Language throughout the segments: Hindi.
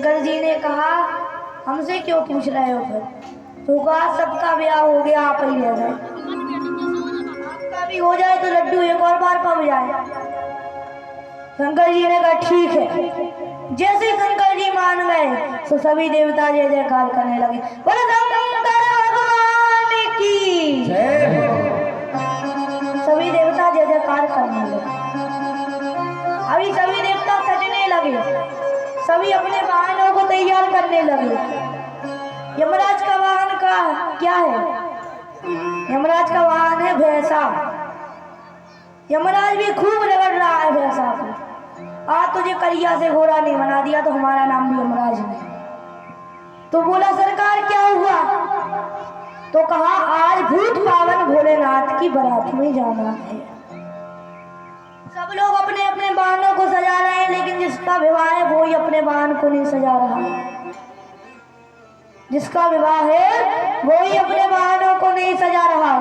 शंकर जी ने कहा हमसे क्यों पूछ रहे हो फिर? तो कहा सबका ब्याह हो गया, आप ही रह गए। आपका भी हो जाए तो लड्डू एक और बार पक जाए। शंकर जी ने कहा ठीक है। जैसे शंकर जी मान गए तो सभी देवता जय जयकार करने लगे। बोले शंकर भगवान की। सभी देवता जय जयकार करने लगे। अभी सभी देवता सजने लगे, सभी अपने वाहनों को तैयार करने लगे। यमराज का वाहन का क्या है? यमराज का वाहन है भैंसा। यमराज भी खूब रगड़ रहा है भैंसा को। आज तुझे करिया से घोड़ा नहीं बना दिया तो हमारा नाम भी यमराज नहीं। तो बोला सरकार क्या हुआ? तो कहा आज भूत पावन भोलेनाथ की बारात में जाना है। सब लोग अपने अपने वाहनों को सजा रहे हैं, लेकिन जिसका विवाह है वो ही अपने वाहन को नहीं सजा रहा। जिसका विवाह है वो ही अपने वाहनों को नहीं सजा रहा।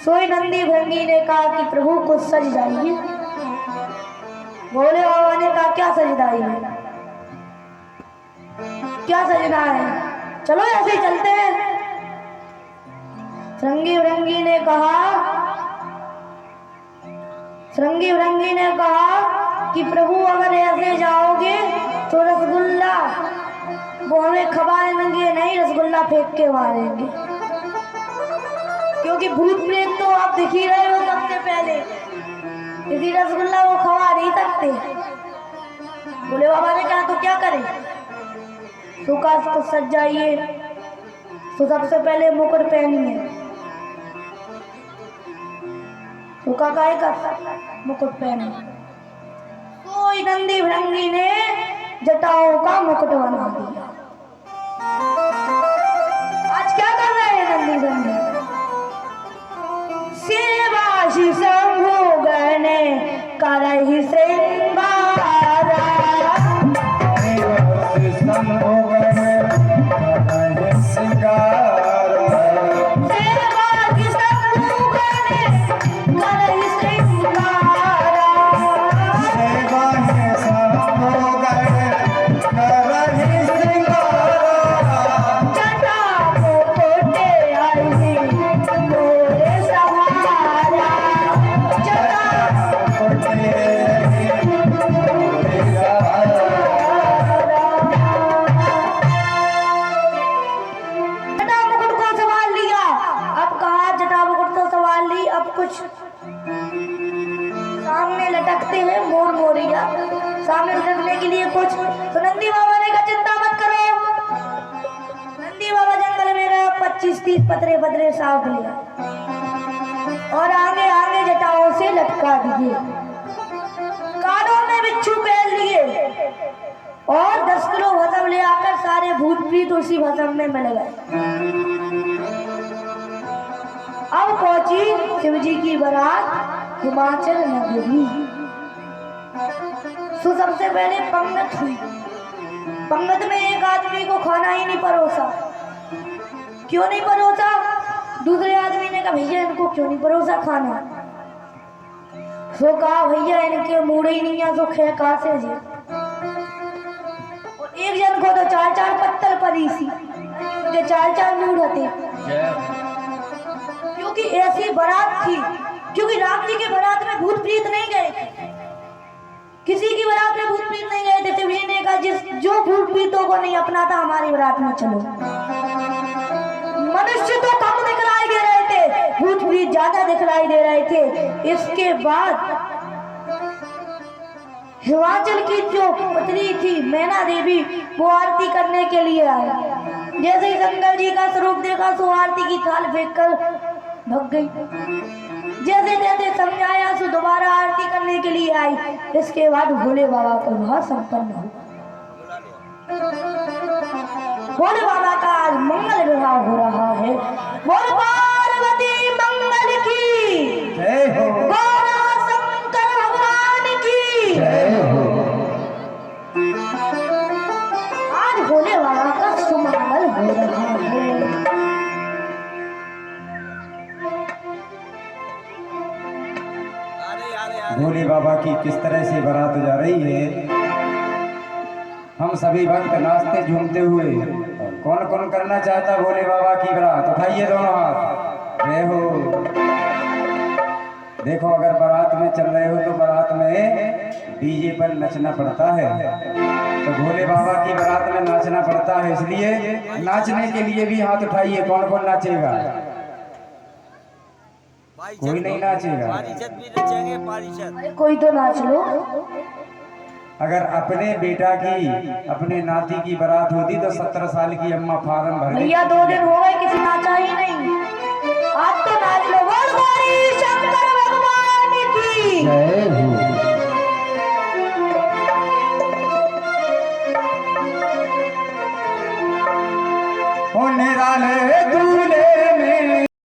सोई नंदी भृंगी ने कहा कि प्रभु कुछ सज जाइए। भोले बाबा ने कहा क्या सजदाई है, क्या सजना है, चलो ऐसे चलते हैं। श्रृंगी भृंगी ने कहा कि प्रभु अगर ऐसे जाओगे तो रसगुल्ला वो हमें खवाएंगे नहीं, रसगुल्ला फेंक के मारेंगे। क्योंकि भूत प्रेत तो आप दिख ही रहे हो सबसे पहले, यदि रसगुल्ला वो खवा नहीं सकते। बोले बाबा ने कहा तो क्या करें? तो कहा तो सज जाइए। तो सबसे पहले मुकुट पहनिए। तो कहा का मुकुट पहने। कोई नंदी भृंगी ने जटाओं का मुकुट बना दिया। आज क्या कर रहे हैं नंदी भृंगी? सेवाशी शंभु गणे करहि श्रृंगारा। शंभु गणे करहि श्रृंगारा। सामने लटकते हैं मोर मोरिया, सामने लटकने के लिए कुछ। तो नंदी बाबा ने कहा चिंता मत करो। नंदी बाबा जंगल में गया, 25-30 पतरे साफ लिया और आगे आगे जटाओं से लटका दिए। कानों में बिच्छू पहन लिए और 10 किलो भस्म ले आकर सारे भूत प्रीत उसी भस्म में मिल गए। अब पहुंची शिव जी की बारात हिमाचल नगरी। तो सबसे पहले पंगत हुई। पंगत में एक आदमी को खाना ही नहीं परोसा। क्यों नहीं परोसा? दूसरे आदमी ने कहा भैया इनको क्यों नहीं परोसा खाना? तो कहा भैया इनके मूड ही नहीं है तो खे कहा से जी। और एक जन को तो 4-4 पत्तल पड़ी सी, 4-4 मूड होते। क्योंकि ऐसी बारात थी, क्योंकि राम जी के बारात में भूत प्रीत नहीं गए थे। किसी की बारात में भूत प्रीत नहीं गए थे। शिव जी ने कहा जो भूत प्रीतों को नहीं अपनाता हमारी बारात में चलो। मनुष्य तो कम दिखलाई दे रहे थे, भूत प्रीत ज्यादा दिखलाई दे रहे थे। इसके बाद हिमाचल की जो पत्नी थी मैना देवी वो आरती करने के लिए आई। जैसे ही शंकर जी का स्वरूप देखा तो आरती की थाल फेंक कर भग गई। जैसे जैसे समझाया तो दोबारा आरती करने के लिए आई। इसके बाद भोले बाबा का विवाह संपन्न हुआ। भोले बाबा का आज मंगल विवाह हो रहा है। बोल पार्वती मंगल की जय हो, गौरा शंकर भगवान की जय हो। आज भोले बाबा का सुमंगल हो रहा है। भोले बाबा की किस तरह से बारात जा रही है हम सभी भक्त नाचते झूमते हुए। कौन कौन करना चाहता भोले बाबा की बारात? उठाइए दोनों हाथ। जय हो। देखो, अगर बारात में चल रहे हो तो बारात में डीजे पर नचना पड़ता है, तो भोले बाबा की बारात में नाचना पड़ता है, इसलिए नाचने के लिए भी हाथ उठाइए। कौन कौन नाचेगा? कोई नहीं नाचेगा। पारिषद भी नचेंगे, पारिषद। अरे कोई तो नाच लो। अगर अपने बेटा की, अपने नाती की बारात होती तो 17 साल की अम्मा फार्म भर देती। भैया 2 दिन हो गए किसी नाचा ही नहीं, आज तो नाच लो। बोल बारिश